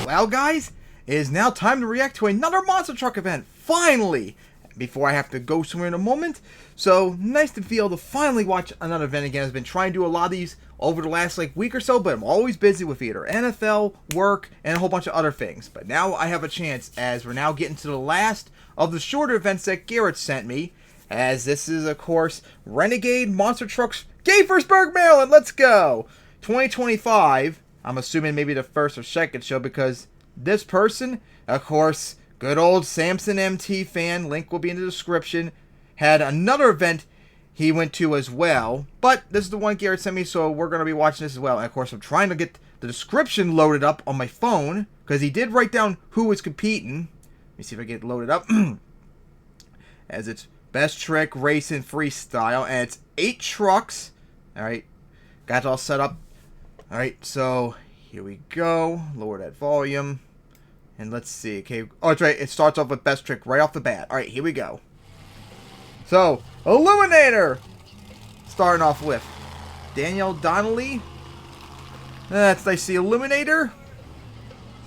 Well, guys, it is now time to react to another monster truck event, finally! Before I have to go somewhere in a moment. So, nice to be able to finally watch another event again. I've been trying to do a lot of these over the last week or so, but I'm always busy with either NFL, work, and a whole bunch of other things. But now I have a chance, as we're now getting to the last of the shorter events that Garrett sent me. As this is, of course, Renegade Monster Trucks, Gaithersburg, Maryland. Let's go! 2025. I'm assuming maybe the first or second show, because this person, of course, good old SamsomMTFan, link will be in the description, had another event he went to as well. But this is the one Garrett sent me, so we're going to be watching this as well. And of course, I'm trying to get the description loaded up on my phone, because he did write down who was competing. Let me see if I get it loaded up. As it's Best Trick Racing Freestyle, and it's 8 trucks. Alright, got it all set up. Alright, so here we go. Lower that volume. And let's see. Okay. Oh, that's right. It starts off with Best Trick right off the bat. Alright, here we go. So, Illuminator! Starting off with Danielle Donnelly. That's nice to see Illuminator.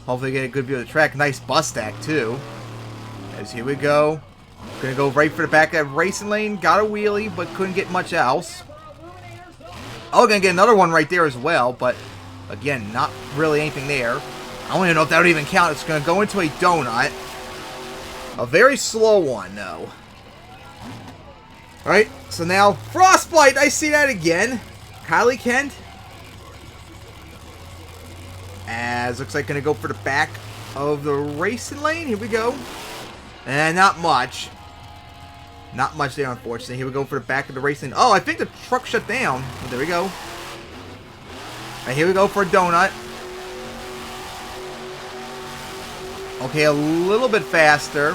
Hopefully get a good view of the track. Nice bus stack, too. As here we go. Gonna go right for the back of that racing lane. Got a wheelie, but couldn't get much else. Oh, gonna get another one right there as well, but again, not really anything there. I don't even know if that would even count. It's gonna go into a donut. A very slow one, though. Alright, so now Frostbite. I see that again. Kylie Kent. As looks like gonna go for the back of the racing lane. Here we go. And not much. Not much there, unfortunately. Here we go for the back of the racing. Oh, I think the truck shut down. Oh, there we go. Alright, here we go for a donut. Okay, a little bit faster.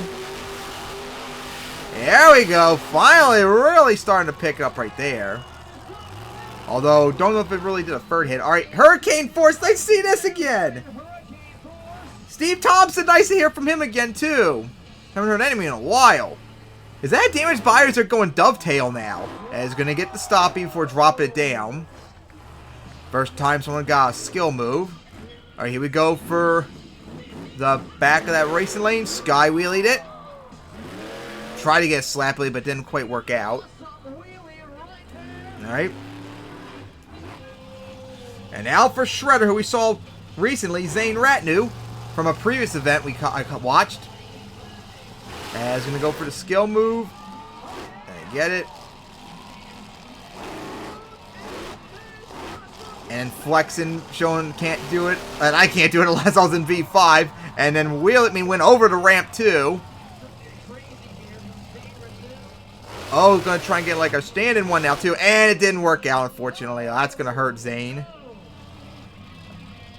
There we go. Finally, really starting to pick it up right there. Although, don't know if it really did a third hit. Alright, Hurricane Force. Let's see this again. Steve Thompson. Nice to hear from him again, too. Haven't heard anything in a while. Is that damaged buyers are going dovetail now? As going to get the stoppie before dropping it down. First time someone got a skill move. Alright, here we go for the back of that racing lane. Sky wheelied it. Tried to get slappily, but didn't quite work out. Alright. And now for Shredder, who we saw recently, Zane Ratnew, from a previous event I watched. As going to go for the skill move. And get it. And flexing, showing can't do it. And I can't do it unless I was in V5. And then wheel it me went over the ramp too. Oh, going to try and get like a stand-in one now too. And it didn't work out, unfortunately. That's going to hurt Zane.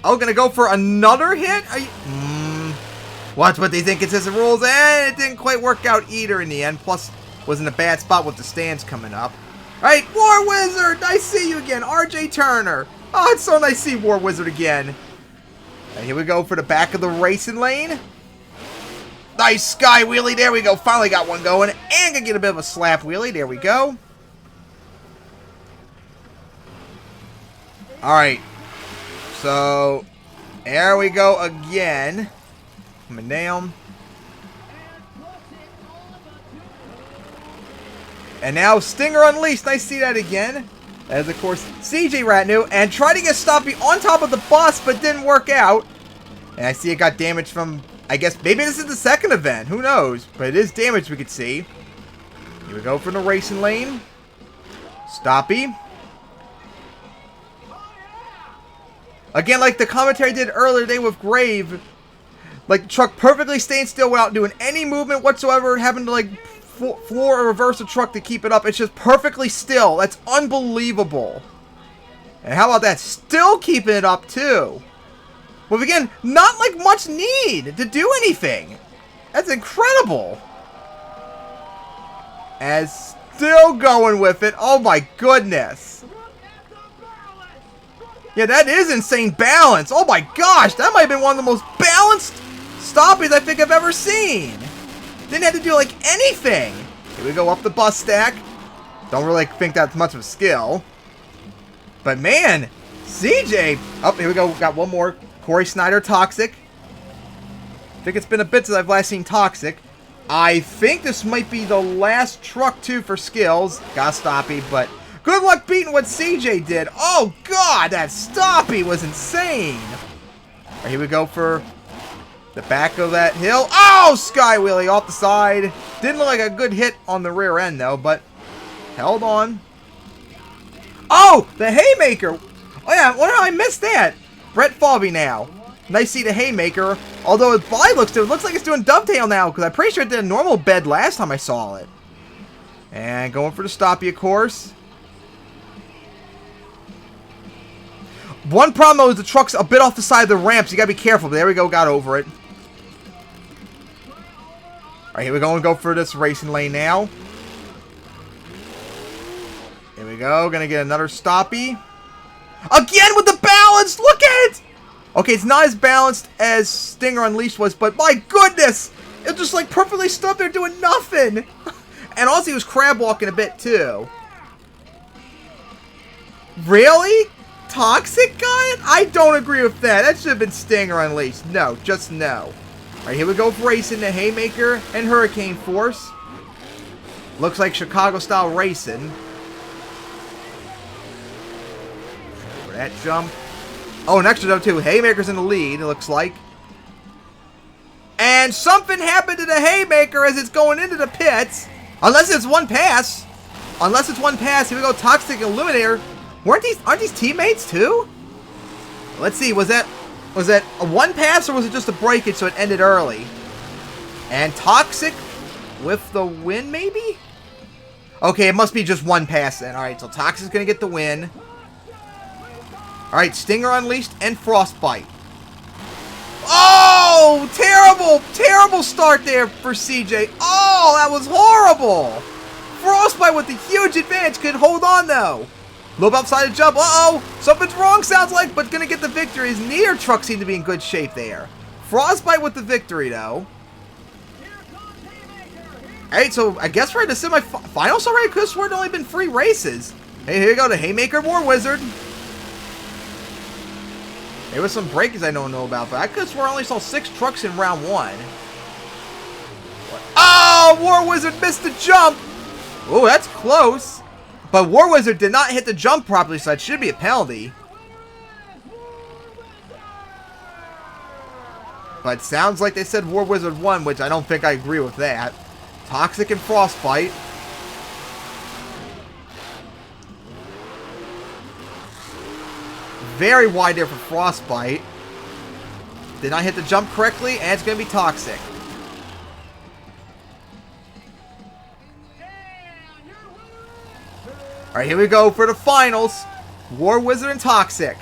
Oh, going to go for another hit? Are you... Watch what they think consistent rules, and it didn't quite work out either in the end. Plus, was in a bad spot with the stands coming up. Alright, War Wizard! Nice to see you again, RJ Turner. Oh, it's so nice to see War Wizard again. And here we go for the back of the racing lane. Nice sky wheelie, there we go. Finally got one going, and gonna get a bit of a slap wheelie. There we go. Alright, so there we go again. Coming down. And now Stinger Unleashed. Nice to see that again. As of course CJ Ratnew. And tried to get Stoppy on top of the bus, but didn't work out. And I see it got damaged from, I guess maybe this is the second event. Who knows? But it is damaged, we could see. Here we go for the racing lane. Stoppy. Again, like the commentary did earlier today with Grave. Like, the truck perfectly staying still without doing any movement whatsoever, having to, like, floor or reverse the truck to keep it up. It's just perfectly still. That's unbelievable. And how about that? Still keeping it up, too. Well, again, not, like, much need to do anything. That's incredible. And still going with it. Oh, my goodness. Yeah, that is insane balance. Oh, my gosh. That might have been one of the most balanced stoppies I think I've ever seen. Didn't have to do like anything. Here we go up the bus stack. Don't really think that's much of a skill. But man, CJ. Oh, here we go. Got one more. Corey Snyder, Toxic. I think it's been a bit since I've last seen Toxic. I think this might be the last truck, too, for skills. Got Stoppy, but good luck beating what CJ did. Oh, God, that Stoppy was insane. All right, here we go for the back of that hill. Oh, Sky Wheelie off the side. Didn't look like a good hit on the rear end, though, but held on. Oh, the Haymaker. Oh, yeah, wonder how I missed that. Brett Favre now. Nice to see the Haymaker. Although his body looks like it's doing dovetail now, because I'm pretty sure it did a normal bed last time I saw it. And going for the Stoppy, of course. One problem, though, is the truck's a bit off the side of the ramp, so you gotta be careful. But there we go, got over it. Alright, here we go and go for this racing lane now. Here we go, gonna get another Stoppy. Again with the balance! Look at it! Okay, it's not as balanced as Stinger Unleashed was, but my goodness! It just like perfectly stood there doing nothing! And also he was crab walking a bit too. Really? Toxic got it? I don't agree with that. That should have been Stinger Unleashed. No, just no. Alright, here we go for racing the Haymaker and Hurricane Force. Looks like Chicago style racing. For that jump. Oh, an extra jump too. Haymaker's in the lead, it looks like. And something happened to the Haymaker as it's going into the pits. Unless it's one pass. Unless it's one pass. Here we go, Toxic Illuminator. Aren't these teammates too? Let's see, was that a one pass or was it just a breakage so it ended early? And Toxic with the win, maybe? Okay, it must be just one pass then. Alright, so Toxic's gonna get the win. Alright, Stinger Unleashed and Frostbite. Oh! Terrible start there for CJ. Oh, that was horrible! Frostbite with the huge advantage could hold on though. Lobe outside the jump. Uh-oh! Something's wrong, sounds like, but gonna get the victory. His near truck seemed to be in good shape there. Frostbite with the victory, though. Alright, so I guess we're in the semi-finals already? Could have sworn it only been 3 races. Hey, here we go, the Haymaker War Wizard. There was some breakers I don't know about, but I could have sworn I only saw 6 trucks in round 1. Oh! War Wizard missed the jump! Oh, that's close. But War Wizard did not hit the jump properly, so that should be a penalty. But sounds like they said War Wizard won, which I don't think I agree with that. Toxic and Frostbite. Very wide there for Frostbite. Did not hit the jump correctly, and it's going to be Toxic. Alright, here we go for the finals. War Wizard and Toxic.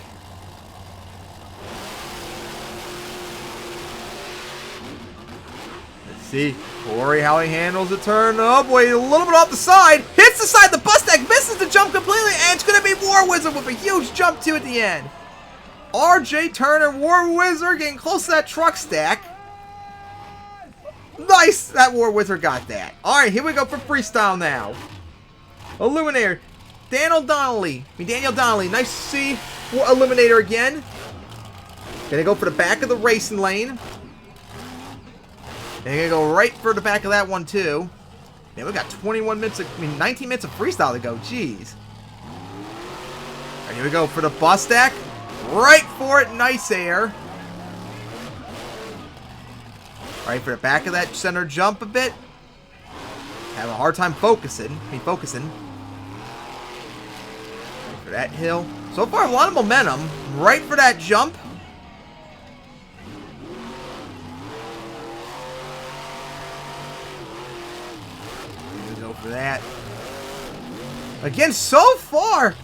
Let's see. Corey, how he handles the turn. Oh boy, a little bit off the side. Hits the side. The bus deck misses the jump completely. And it's going to be War Wizard with a huge jump too at the end. RJ Turner, War Wizard getting close to that truck stack. Nice. That War Wizard got that. Alright, here we go for freestyle now. Illuminator. Daniel Donnelly. Nice to see Eliminator again. Gonna go for the back of the racing lane. And gonna go right for the back of that one too. Man, we got 19 minutes of freestyle to go. Jeez. Alright, here we go for the bus stack. Right for it. Nice air. Alright, for the back of that center jump a bit. Have a hard time focusing. For that hill. So far, a lot of momentum. Right for that jump. Here we go for that. Again, so far,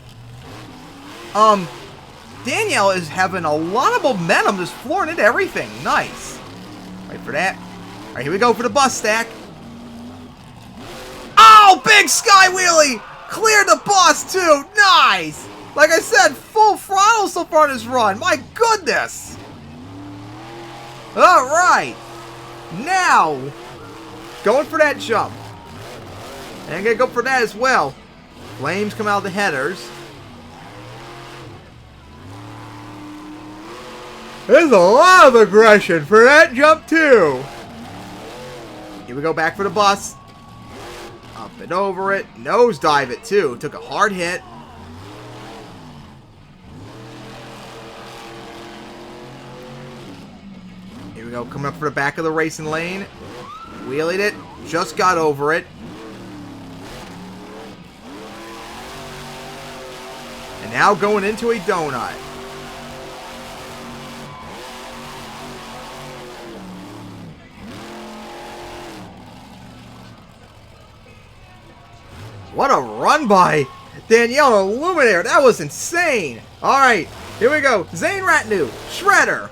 Danielle is having a lot of momentum, just flooring into everything. Nice. Right for that. All right, here we go for the bus stack. Oh, big sky wheelie! Cleared the bus too. Nice. Like I said, full throttle so far in this run. My goodness. All right. Now, going for that jump. And I'm gonna go for that as well. Flames come out of the headers. There's a lot of aggression for that jump too. Here we go, back for the bus. Up and over it. Nosedive it too. Took a hard hit. Here we go, coming up for the back of the racing lane. Wheelied it. Just got over it. And now going into a donut. What a run by Danielle Illuminator. That was insane. Alright, here we go. Zane Ratnu, Shredder.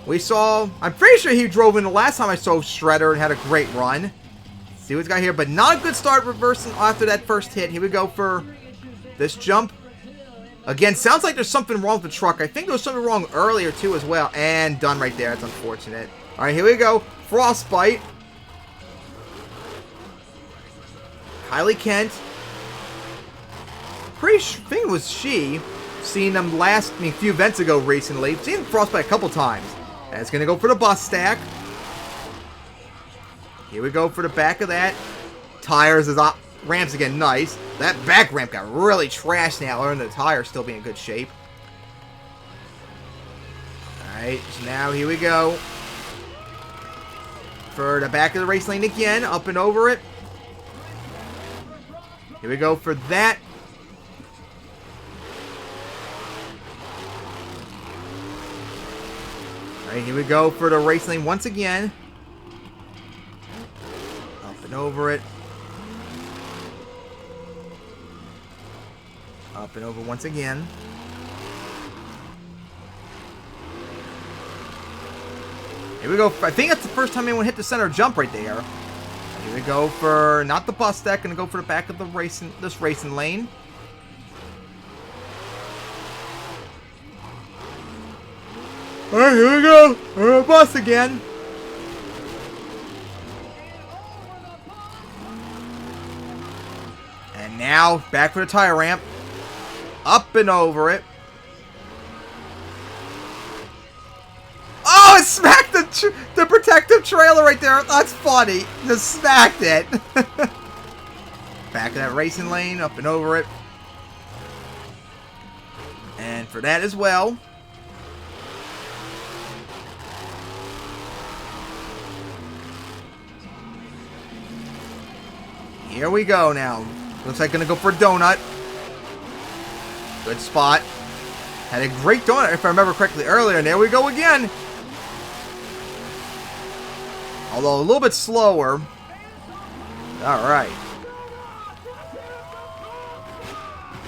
We saw, I'm pretty sure he drove in the last time I saw Shredder and had a great run. Let's see what's got here, but not a good start reversing after that first hit. Here we go for this jump. Again, sounds like there's something wrong with the truck. I think there was something wrong earlier too as well. And done right there. That's unfortunate. Alright, here we go. Frostbite. Kylie Kent. Pretty think it was she. Seen them a few events ago recently. Seen Frostbite a couple times. And it's going to go for the bus stack. Here we go for the back of that. Tires is up. Ramps again, nice. That back ramp got really trashed now. Other than the tires still being in good shape. Alright, so now here we go. For the back of the race lane again. Up and over it. Here we go for that. Alright, here we go for the race lane once again. Up and over it. Up and over once again. Here we go. I think that's the first time anyone hit the center jump right there. Here we go for not the bus stack. Gonna go for the back of the this racing lane. Alright, here we go. We're a bus again. And now back for the tire ramp. Up and over it. Oh, it smacked the protective trailer right there. That's funny. Just smacked it. Back of that racing lane. Up and over it. And for that as well. Here we go now. Looks like gonna go for a donut. Good spot. Had a great donut if I remember correctly earlier. And there we go again. Although a little bit slower. Alright.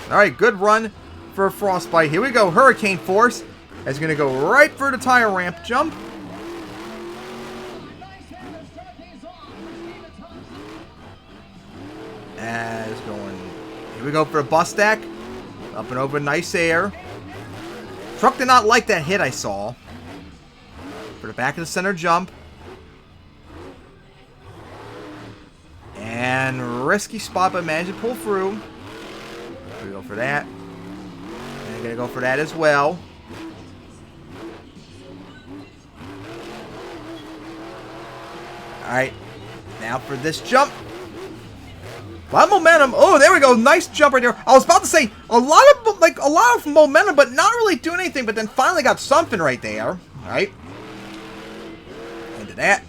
Alright, good run for a Frostbite. Here we go. Hurricane Force. That's gonna go right for the tire ramp jump. As going. Here we go for a bus stack. Up and over, nice air. Truck did not like that hit I saw. For the back of the center jump. And risky spot, but managed to pull through. Here we go for that. And gonna go for that as well. Alright. Now for this jump. A lot of momentum. Oh, there we go. Nice jump right there. I was about to say a lot of momentum, but not really doing anything. But then finally got something right there. All right. Into that.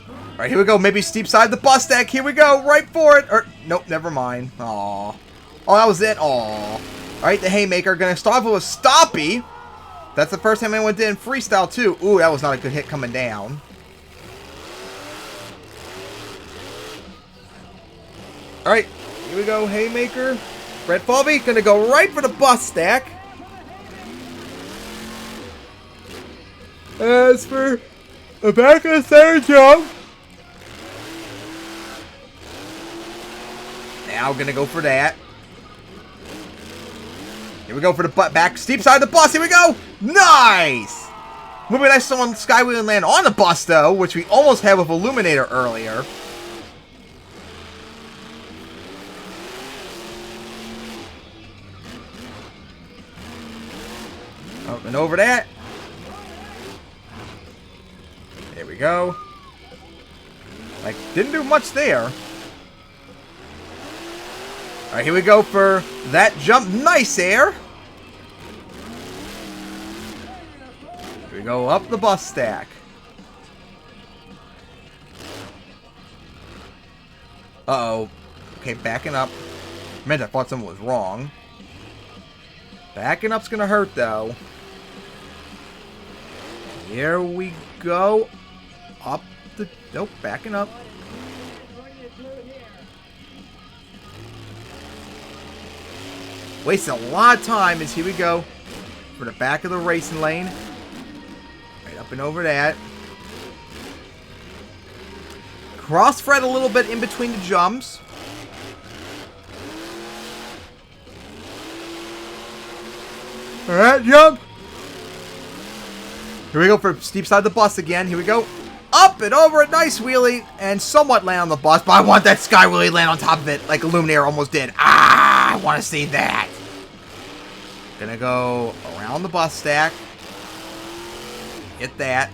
All right, here we go. Maybe steep side the bus stack. Here we go. Right for it. Or nope, never mind. Aw. Oh, that was it. Aw. All right, the Haymaker gonna start off with a stoppy. That's the first time anyone did in freestyle too. Ooh, that was not a good hit coming down. Alright, here we go, Haymaker. Brett Falvey gonna go right for the bus stack. As for the back of the center jump. Now gonna go for that. Here we go for the back steep side of the bus. Here we go. Nice! Would be nice if someone skywheel and land on the bus though, which we almost had with Illuminator earlier. Up and over that. There we go. Like, didn't do much there. Alright, here we go for that jump. Nice air. Here we go up the bus stack. Uh-oh. Okay, backing up. Man, I thought something was wrong. Backing up's gonna hurt, though. Here we go. Up the... Nope, backing up. Wasting a lot of time as here we go for the back of the racing lane. Right up and over that. Cross thread a little bit in between the jumps. Alright, jump. Here we go for steep side of the bus again. Here we go. Up and over a nice wheelie and somewhat land on the bus, but I want that sky wheelie land on top of it like Illuminator almost did. Ah, I want to see that. Gonna go around the bus stack. Hit that.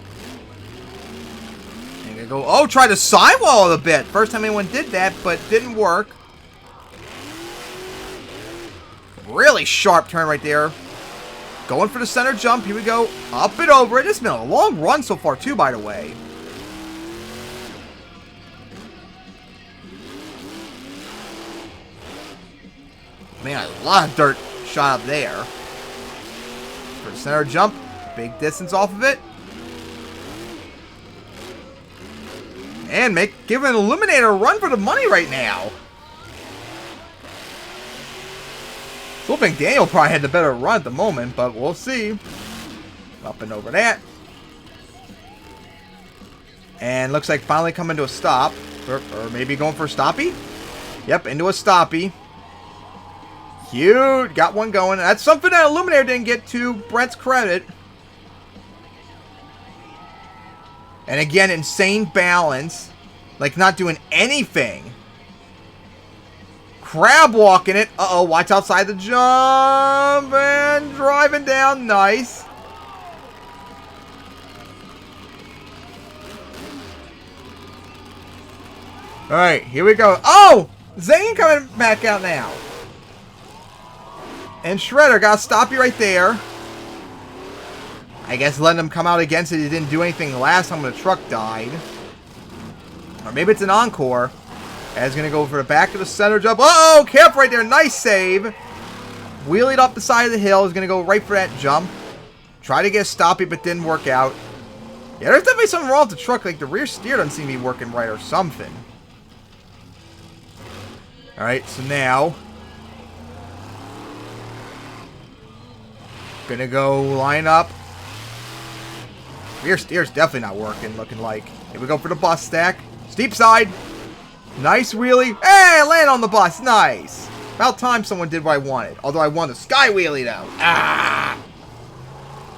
And gonna go, oh, try to sidewall it a bit. First time anyone did that, but didn't work. Really sharp turn right there. Going for the center jump. Here we go. Up and over it. This has been a long run so far, too, by the way. Man, a lot of dirt shot up there. For the center jump. Big distance off of it. And give an Illuminator a run for the money right now. Still think Daniel probably had the better run at the moment, but we'll see. Up and over that. And looks like finally coming to a stop. Or maybe going for a stoppie? Yep, into a stoppie. Cute. Got one going. That's something that Illuminator didn't get to Brent's credit. And again, insane balance. Like not doing anything. Crab walking it. Uh-oh, watch outside the jump. And driving down. Nice. Alright, here we go. Oh! Zane coming back out now. And Shredder got to stop you right there. I guess letting him come out against it. He didn't do anything last time when the truck died. Or maybe it's an encore. As going to go for the back of the center jump. Uh-oh! Careful right there. Nice save. Wheelied up the side of the hill. Is going to go right for that jump. Try to get a stoppie, but didn't work out. Yeah, there's definitely something wrong with the truck. Like the rear steer doesn't seem to be working right or something. Alright, so now gonna go line up. Rear steer's definitely not working, looking like. Here we go for the bus stack. Steep side. Nice wheelie. Hey, land on the bus. Nice. About time someone did what I wanted. Although I wanted a sky wheelie, though. Ah!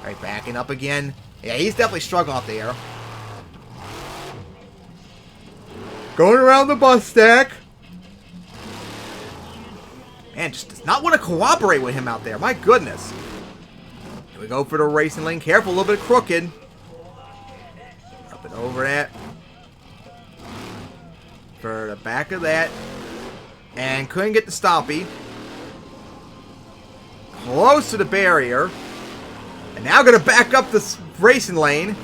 Alright, backing up again. Yeah, he's definitely struggling out there. Going around the bus stack. Man, just does not want to cooperate with him out there. My goodness. Here we go for the racing lane. Careful, a little bit crooked. Up and over that. For the back of that. And couldn't get the stoppie. Close to the barrier. And now going to back up this racing lane.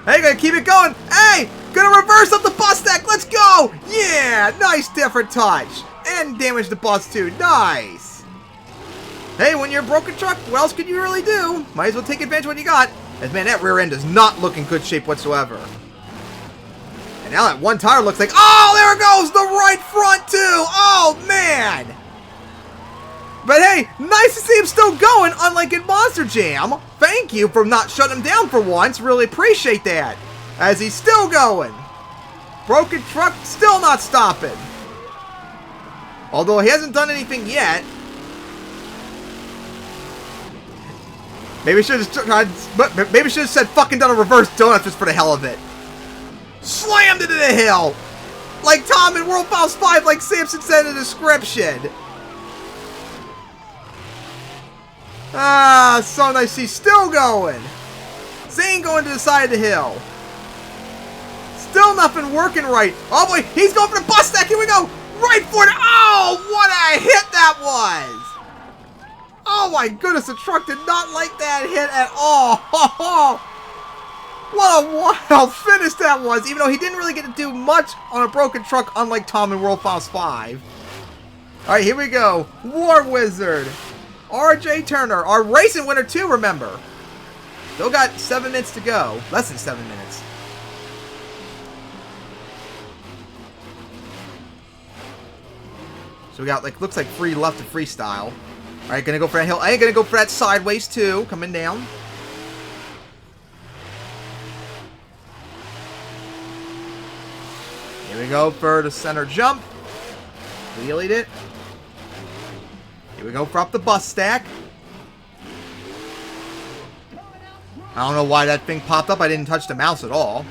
Hey, going to keep it going. Hey, going to reverse up the bus stack. Let's go. Yeah, nice different touch. And damage the bus too. Nice. Hey, when you're a broken truck, what else could you really do? Might as well take advantage of what you got. As man, that rear end does not look in good shape whatsoever. And now that one tire looks like, oh, there it goes, the right front too. Oh man. But hey, nice to see him still going, unlike in Monster Jam. Thank you for not shutting him down for once. Really appreciate that. As he's still going. Broken truck still not stopping. Although he hasn't done anything yet. Maybe should have tried, but maybe should have said fucking done a reverse donut just for the hell of it. Slammed into the hill, like Tom in World Files 5, like Samson said in the description. Ah, so nice. He's still going. Zane going to the side of the hill. Still nothing working right. Oh boy, he's going for the bus stack. Here we go. Right for it. Oh, what a hit that was. Oh my goodness, the truck did not like that hit at all. What a wild finish that was, even though he didn't really get to do much on a broken truck, unlike Tom in World Finals 5. Alright, here we go. War Wizard. RJ Turner, our racing winner too, remember. Still got 7 minutes to go. Less than 7 minutes. So we got, like, looks like free left to freestyle. Alright, gonna go for that hill. I ain't gonna go for that sideways too. Coming down. Here we go for the center jump. Wheelied it. Here we go for up the bus stack. I don't know why that thing popped up. I didn't touch the mouse at all.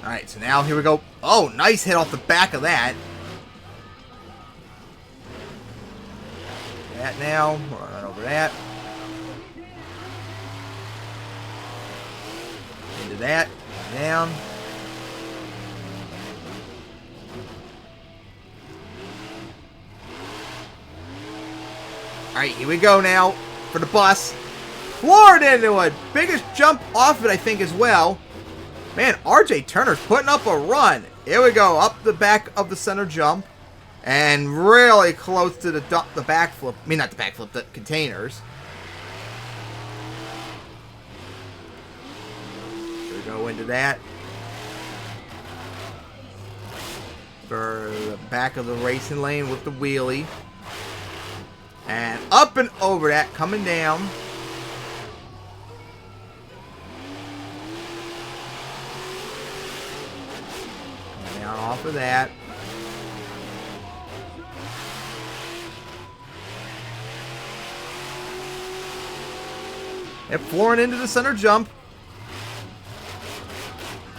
Alright, so now here we go. Oh, nice hit off the back of that. That now. We'll run over that. Into that. Down. Alright, here we go now for the bus. Floored into it. Biggest jump off it, I think, as well. Man, RJ Turner's putting up a run. Here we go, up the back of the center jump. And really close to the backflip. I mean, not the backflip, the containers. Here we go into that. For the back of the racing lane with the wheelie. And up and over that, coming down. Coming down off of that. And flooring into the center jump.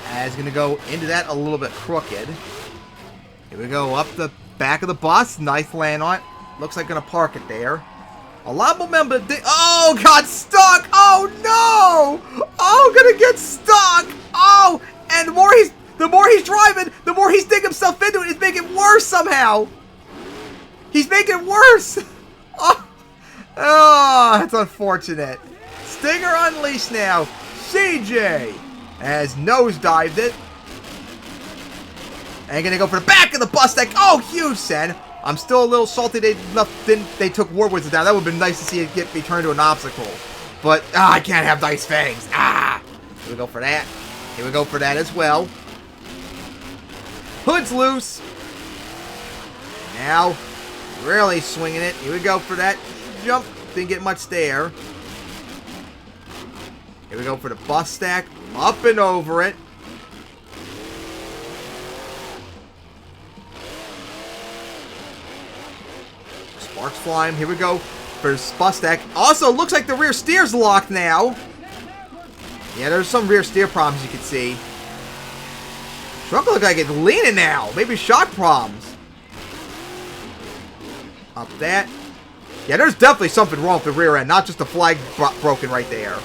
And it's going to go into that a little bit crooked. Here we go, up the back of the bus. Nice land on it. Looks like going to park it there. A lot of momentum. Oh, got stuck. Oh, no. Oh, going to get stuck. Oh, and the more he's driving, the more he's digging himself into it. He's making it worse somehow. He's making it worse. Oh, that's unfortunate. Stinger unleashed now. CJ has nosedived it. And going to go for the back of the bus deck. Oh, huge send. I'm still a little salty they took War Wizard down. That would have been nice to see it get me turned to an obstacle. But, I can't have Dice Fangs. Here we go for that. Here we go for that as well. Hood's loose. Now, really swinging it. Here we go for that jump. Didn't get much there. Here we go for the bus stack. Up and over it. Sparks flying. Here we go for the bus stack. Also, looks like the rear steer's locked now. Yeah, there's some rear steer problems you can see. Truck looks like it's leaning now. Maybe shock problems. Up that. Yeah, there's definitely something wrong with the rear end. Not just the flag broken right there.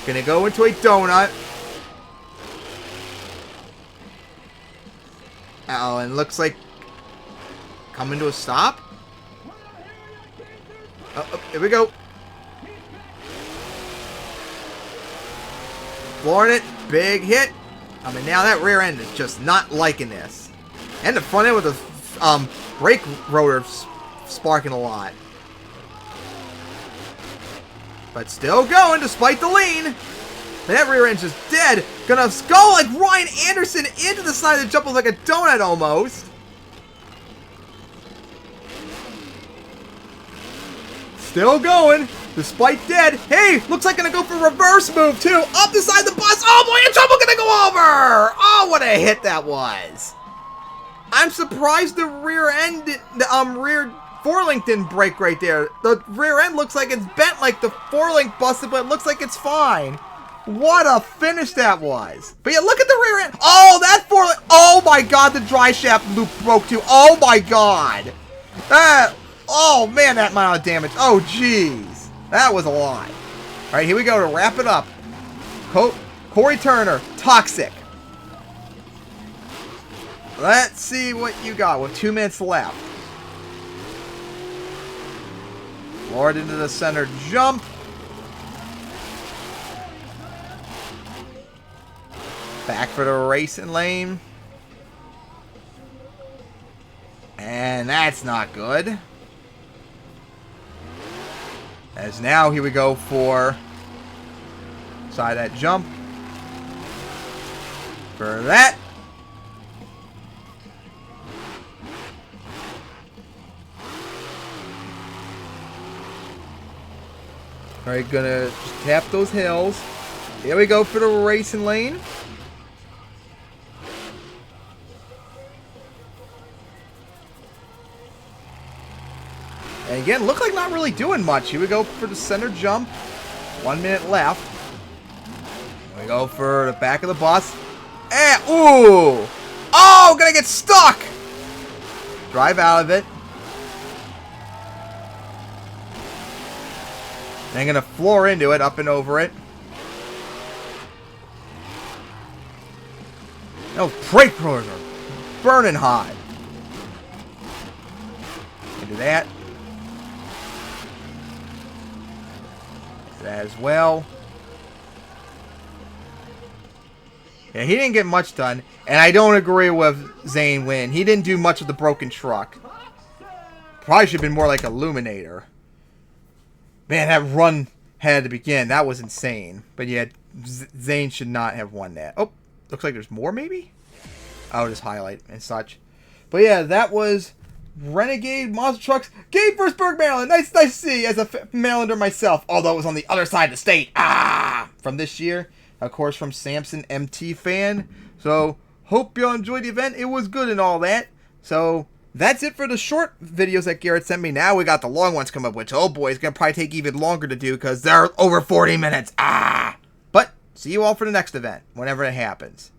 Gonna go into a donut. Uh-oh, and looks like coming to a stop. Here we go. Flooring it. Big hit. I mean, now that rear end is just not liking this. And the front end with the brake rotor sparking a lot. But still going despite the lean. And that rear end's just dead. Gonna go like Ryan Anderson into the side of the jump like a donut almost. Still going, despite dead. Hey, looks like gonna go for a reverse move too. Up the side of the bus. Oh boy, in trouble, gonna go over. Oh, what a hit that was. I'm surprised the rear end, the rear forelink didn't break right there. The rear end looks like it's bent like the forelink busted, but it looks like it's fine. What a finish that was. But yeah, look at the rear end. Oh, that forelink. Oh my God, the dry shaft loop broke too. Oh my God. Oh, man, that amount of damage. Oh, jeez. That was a lot. All right, here we go to wrap it up. Corey Turner, Toxic. Let's see what you got with 2 minutes left. Lord into the center jump. Back for the racing lane. And that's not good. As now, here we go for side that jump. For that. Alright, gonna just tap those hills. Here we go for the racing lane. And again, look like not really doing much. Here we go for the center jump. 1 minute left. Here we go for the back of the bus. And, ooh! Oh, gonna get stuck! Drive out of it. And gonna floor into it, up and over it. Those brake rollers are burning hot. Into that. That as well. Yeah, he didn't get much done. And I don't agree with Zane Wynn. He didn't do much with the broken truck. Probably should have been more like Illuminator. Man, that run had to begin. That was insane. But yeah, Zane should not have won that. Oh, looks like there's more maybe? I'll just highlight and such. But yeah, that was Renegade Monster Trucks, Gaithersburg, Maryland. Nice to see as a Marylander myself, although it was on the other side of the state. From this year, of course, from SamsomMTFan. So, hope y'all enjoyed the event. It was good and all that. So, that's it for the short videos that Garrett sent me. Now we got the long ones come up, which, oh boy, it's going to probably take even longer to do because they're over 40 minutes. But, see you all for the next event, whenever it happens.